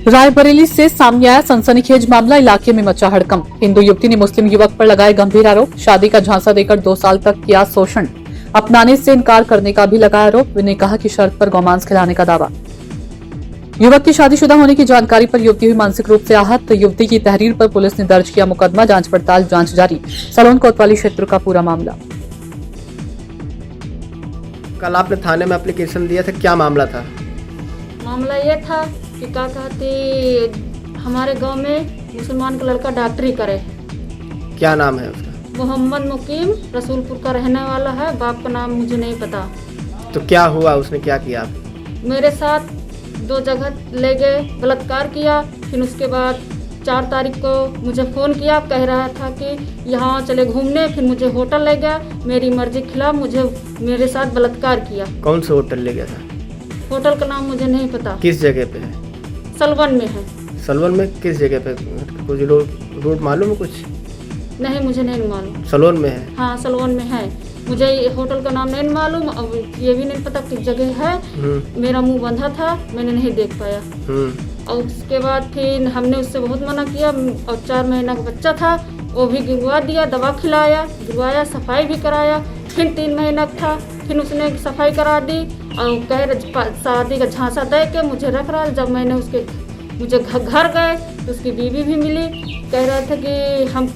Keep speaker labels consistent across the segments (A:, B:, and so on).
A: रायबरेली से सामने आया सनसनीखेज मामला, इलाके में मचा हड़कंप। हिंदू युवती ने मुस्लिम युवक पर लगाए गंभीर आरोप। शादी का झांसा देकर 2 साल तक किया शोषण, अपनाने से इनकार करने का भी लगाया आरोप। ने कहा कि शर्त पर गौमांस खिलाने का दावा। युवक की शादीशुदा होने की जानकारी पर युवती हुई मानसिक रूप से आहत, तो युवती की तहरीर पर पुलिस ने दर्ज किया मुकदमा। जांच पड़ताल जांच जारी। सलोन कोतवाली क्षेत्र का पूरा मामला।
B: कल आपने थाने में एप्लीकेशन दिया था, क्या मामला था?
C: मामला ये था कि क्या कहते हमारे गांव में मुसलमान का लड़का डॉक्टरी करे।
B: क्या नाम है उसका?
C: मोहम्मद मुकीम, रसूलपुर का रहने वाला है। बाप का नाम मुझे नहीं पता।
B: तो क्या हुआ, उसने क्या किया?
C: मेरे साथ 2 जगह ले गए, बलात्कार किया। फिर उसके बाद 4 तारीख को मुझे फ़ोन किया, कह रहा था कि यहाँ चले घूमने। फिर मुझे होटल ले गया, मेरी मर्जी के खिलाफ मेरे साथ बलात्कार किया।
B: कौन से होटल ले गया था?
C: होटल का नाम मुझे नहीं पता।
B: किस जगह पे है?
C: सलवन में है।
B: सलवन में किस जगह पे? कुछ रोड मालूम है कुछ?
C: नहीं, मुझे नहीं मालूम।
B: सलवन में है?
C: हाँ, सलवन में है। मुझे होटल का नाम नहीं मालूम, अब ये भी नहीं पता किस जगह है। मेरा मुंह बंधा था, मैंने नहीं देख पाया। और उसके बाद फिर हमने उससे बहुत मना किया। और 4 महीना का बच्चा था, वो भी गिरवा दिया, दवा खिलाया, गिरवाया, सफाई भी कराया। फिर 3 महीना का था, फिर उसने सफाई करा दी और कह रहे शादी का झांसा दे के मुझे रख रहा। जब मैंने मुझे घर गए तो उसकी बीवी भी मिली। कह रहे थे कि हम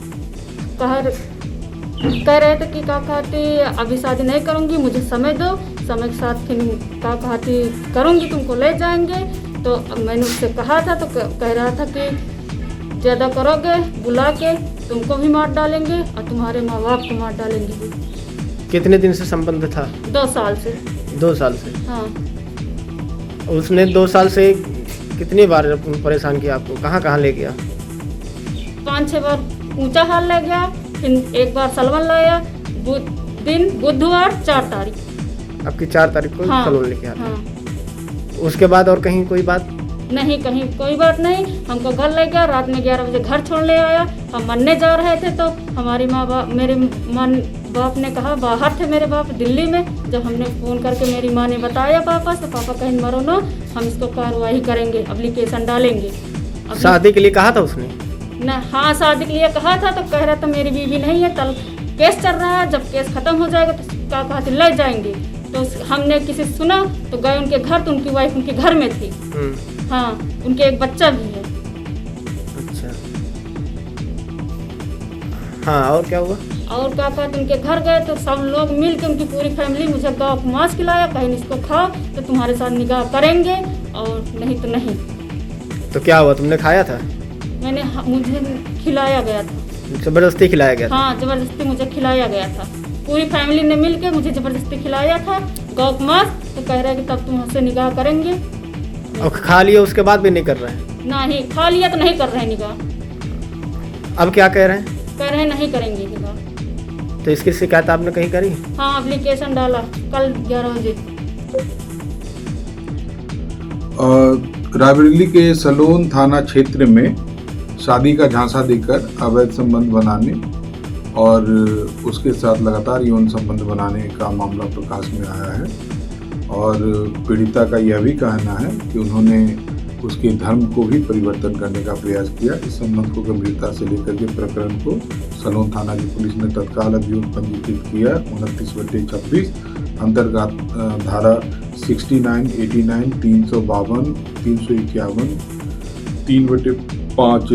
C: कह रहे थे कि क्या कहती अभी शादी नहीं करूँगी, मुझे समय दो, समय के साथ फिर क्या कहती करूँगी, तुमको ले जाएंगे। तो मैंने उससे कहा था, तो कह रहा था कि ज़्यादा करोगे बुला के तुमको भी मार डालेंगे और तुम्हारे माँ बाप को मार डालेंगे।
B: कितने दिन से संबंध था?
C: 2 साल से।
B: 2 साल से?
C: हाँ।
B: उसने 2 साल से कितनी बार परेशान किया आपको? कहाँ कहाँ ले गया?
C: 5-6 बार ऊंचा हाल ले गया, फिर एक बार सलवन लाया। बुधवार 4 तारीख।
B: आपकी 4 तारीख को सलवन लेके आया?
C: हाँ।
B: उसके बाद और कहीं कोई बात
C: नहीं, कहीं कोई बात नहीं। हमको घर ले गया, रात में 11 बजे घर छोड़ने आया। हम मरने जा रहे थे तो हमारी मेरे बाप ने कहा, बाहर थे मेरे बाप दिल्ली में। जब हमने फ़ोन करके मेरी माँ ने बताया पापा से, पापा कहीं मरो ना, हम इसको कार्रवाई करेंगे, एप्लीकेशन डालेंगे।
B: शादी के लिए कहा था उसने?
C: ना, हाँ, शादी के लिए कहा था। तो कह रहा था मेरी बीवी नहीं है, कल केस चल रहा है, जब केस खत्म हो जाएगा तो क्या कहा था ले जाएंगे। तो हमने किसी से सुना तो गए उनके घर, तो उनकी वाइफ उनके घर में थी। हाँ, उनके एक बच्चा भी है।
B: अच्छा, हाँ, और क्या हुआ?
C: और क्या कहते उनके घर गए तो सब लोग मिल के, उनकी पूरी फैमिली मुझे गाँव को मांस खिलाया। कहीं इसको खाओ तो तुम्हारे साथ निकाह करेंगे और नहीं तो नहीं।
B: तो क्या हुआ, तुमने खाया था?
C: मुझे खिलाया गया था।
B: जबरदस्ती खिलाया गया था?
C: हाँ, जबरदस्ती मुझे खिलाया गया था। पूरी फैमिली ने मिल के मुझे जबरदस्ती खिलाया था गाँव को मांस। तो कह रहा है कि तब तुम हमसे निकाह करेंगे।
B: और खा लिया उसके बाद भी नहीं कर रहे हैं?
C: नहीं, खा लिया तो नहीं कर रहे हैं निकाह।
B: अब क्या कह रहे हैं?
C: कह रहे हैं नहीं करेंगे निकाह।
B: तो इसकी शिकायत आपने कहीं करी?
C: हाँ, एप्लीकेशन डाला कल 11 बजे।
D: रायबरेली के सलोन थाना क्षेत्र में शादी का झांसा देकर अवैध संबंध बनाने और उसके साथ लगातार यौन संबंध बनाने का मामला प्रकाश में आया है। और पीड़िता का यह भी कहना है कि उन्होंने उसके धर्म को भी परिवर्तन करने का प्रयास किया। इस संबंध को गंभीरता से लेकर के प्रकरण को सलोन थाना की पुलिस ने तत्काल अभियोग पंजीकृत किया 29/26 अंतर्गत धारा 69, 89, 352, 351, 3/5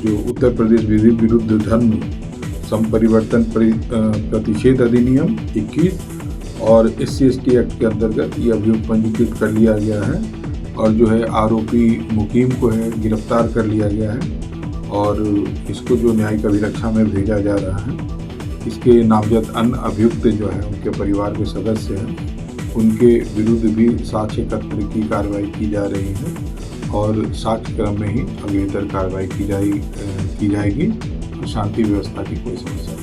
D: जो उत्तर प्रदेश विरुद्ध धर्म संपरिवर्तन प्रतिषेध अधिनियम 21 और SC/ST एक्ट के अंतर्गत ये अभियोग पंजीकृत कर लिया गया है। और जो है आरोपी मुकीम को है गिरफ्तार कर लिया गया है और इसको जो न्यायिक अभिरक्षा में भेजा जा रहा है। इसके नामजद अन्य अभियुक्त जो है उनके परिवार के सदस्य हैं, उनके विरुद्ध भी साक्ष्य एकत्र की कार्रवाई की जा रही है और साक्ष्य क्रम में ही अग्रेतर कार्रवाई की जाएगी। शांति व्यवस्था की कोई समस्या नहीं।